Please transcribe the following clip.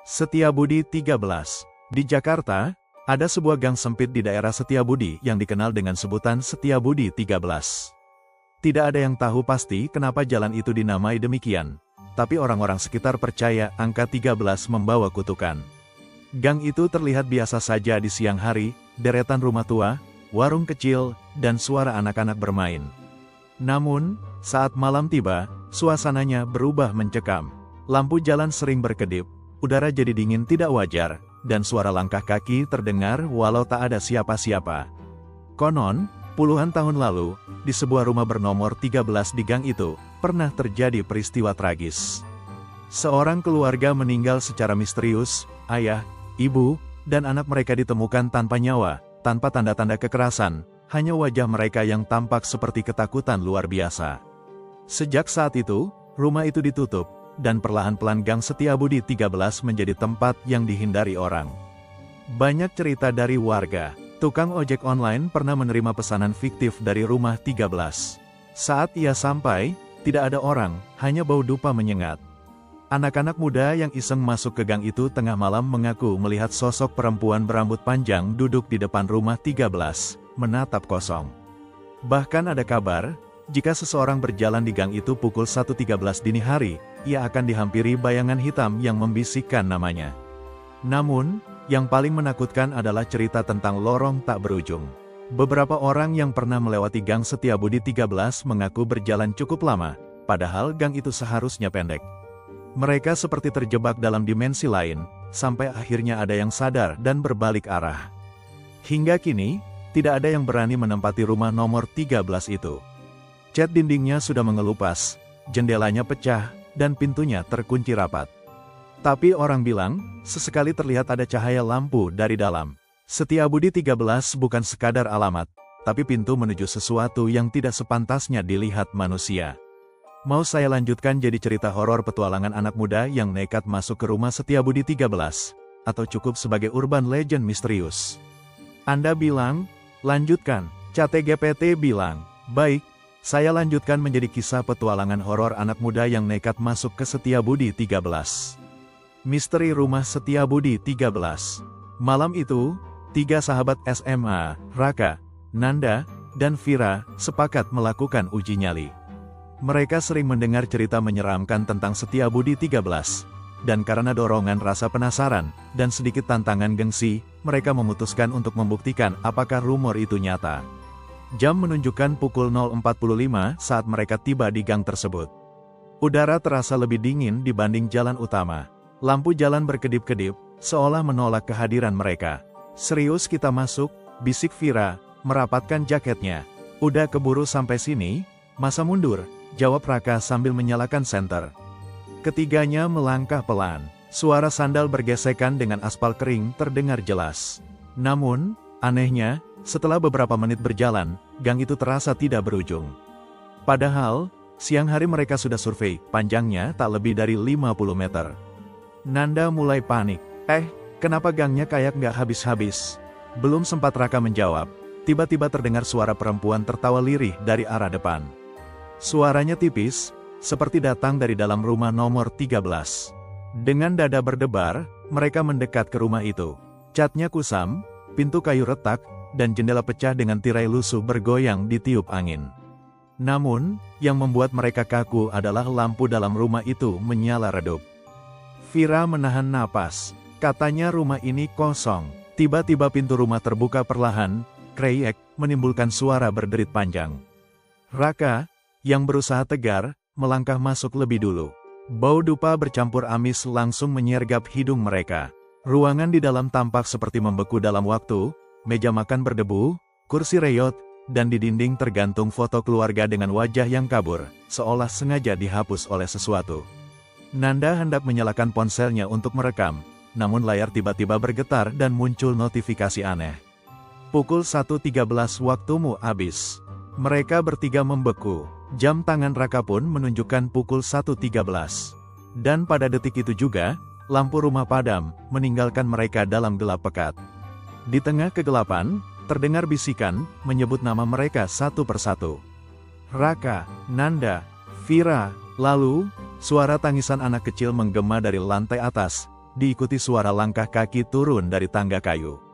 Setiabudi 13. Di Jakarta, ada sebuah gang sempit di daerah Setiabudi yang dikenal dengan sebutan Setiabudi 13. Tidak ada yang tahu pasti kenapa jalan itu dinamai demikian, tapi orang-orang sekitar percaya angka 13 membawa kutukan. Gang itu terlihat biasa saja di siang hari, deretan rumah tua, warung kecil, dan suara anak-anak bermain. Namun, saat malam tiba, suasananya berubah mencekam. Lampu jalan sering berkedip, udara jadi dingin tidak wajar, dan suara langkah kaki terdengar walau tak ada siapa-siapa. Konon, puluhan tahun lalu, di sebuah rumah bernomor 13 di gang itu, pernah terjadi peristiwa tragis. Seorang keluarga meninggal secara misterius, ayah, ibu, dan anak mereka ditemukan tanpa nyawa, tanpa tanda-tanda kekerasan, hanya wajah mereka yang tampak seperti ketakutan luar biasa. Sejak saat itu, rumah itu ditutup, dan perlahan-pelan Gang Setiabudi 13 menjadi tempat yang dihindari orang. Banyak cerita dari warga. Tukang ojek online pernah menerima pesanan fiktif dari rumah 13. Saat ia sampai, tidak ada orang, hanya bau dupa menyengat. Anak-anak muda yang iseng masuk ke gang itu tengah malam mengaku melihat sosok perempuan berambut panjang duduk di depan rumah 13, menatap kosong. Bahkan ada kabar, jika seseorang berjalan di gang itu pukul 1.13 dini hari, ia akan dihampiri bayangan hitam yang membisikkan namanya. Namun, yang paling menakutkan adalah cerita tentang lorong tak berujung. Beberapa orang yang pernah melewati Gang Setiabudi 13 mengaku berjalan cukup lama, padahal gang itu seharusnya pendek. Mereka seperti terjebak dalam dimensi lain, sampai akhirnya ada yang sadar dan berbalik arah. Hingga kini, tidak ada yang berani menempati rumah nomor 13 itu. Cat dindingnya sudah mengelupas, jendelanya pecah, dan pintunya terkunci rapat. Tapi orang bilang, sesekali terlihat ada cahaya lampu dari dalam. Setiabudi 13 bukan sekadar alamat, tapi pintu menuju sesuatu yang tidak sepantasnya dilihat manusia. Mau saya lanjutkan jadi cerita horor petualangan anak muda yang nekat masuk ke rumah Setiabudi 13? Atau cukup sebagai urban legend misterius? Anda bilang, lanjutkan. ChatGPT bilang, baik. Saya lanjutkan menjadi kisah petualangan horor anak muda yang nekat masuk ke Setiabudi 13. Misteri rumah Setiabudi 13. Malam itu, 3 sahabat SMA, Raka, Nanda, dan Vira, sepakat melakukan uji nyali. Mereka sering mendengar cerita menyeramkan tentang Setiabudi 13. Dan karena dorongan rasa penasaran, dan sedikit tantangan gengsi, mereka memutuskan untuk membuktikan apakah rumor itu nyata. Jam menunjukkan pukul 0.45 saat mereka tiba di gang tersebut. Udara terasa lebih dingin dibanding jalan utama. Lampu jalan berkedip-kedip, seolah menolak kehadiran mereka. Serius kita masuk, bisik Vira, merapatkan jaketnya. Udah keburu sampai sini, masa mundur, jawab Raka sambil menyalakan senter. Ketiganya melangkah pelan. Suara sandal bergesekan dengan aspal kering terdengar jelas. Namun, anehnya, setelah beberapa menit berjalan, gang itu terasa tidak berujung. Padahal, siang hari mereka sudah survei, panjangnya tak lebih dari 50 meter. Nanda mulai panik. Kenapa gangnya kayak nggak habis-habis? Belum sempat Raka menjawab, tiba-tiba terdengar suara perempuan tertawa lirih dari arah depan. Suaranya tipis, seperti datang dari dalam rumah nomor 13. Dengan dada berdebar, mereka mendekat ke rumah itu. Catnya kusam, pintu kayu retak, dan jendela pecah dengan tirai lusuh bergoyang ditiup angin. Namun, yang membuat mereka kaku adalah lampu dalam rumah itu menyala redup. Vira menahan napas, katanya rumah ini kosong. Tiba-tiba pintu rumah terbuka perlahan, kreyek, menimbulkan suara berderit panjang. Raka, yang berusaha tegar, melangkah masuk lebih dulu. Bau dupa bercampur amis langsung menyergap hidung mereka. Ruangan di dalam tampak seperti membeku dalam waktu. Meja makan berdebu, kursi reyot, dan di dinding tergantung foto keluarga dengan wajah yang kabur, seolah sengaja dihapus oleh sesuatu. Nanda hendak menyalakan ponselnya untuk merekam, namun layar tiba-tiba bergetar dan muncul notifikasi aneh. Pukul 1.13 waktumu habis. Mereka bertiga membeku, jam tangan Raka pun menunjukkan pukul 1.13. Dan pada detik itu juga, lampu rumah padam, meninggalkan mereka dalam gelap pekat. Di tengah kegelapan, terdengar bisikan, menyebut nama mereka satu persatu. Raka, Nanda, Vira, lalu, suara tangisan anak kecil menggema dari lantai atas, diikuti suara langkah kaki turun dari tangga kayu.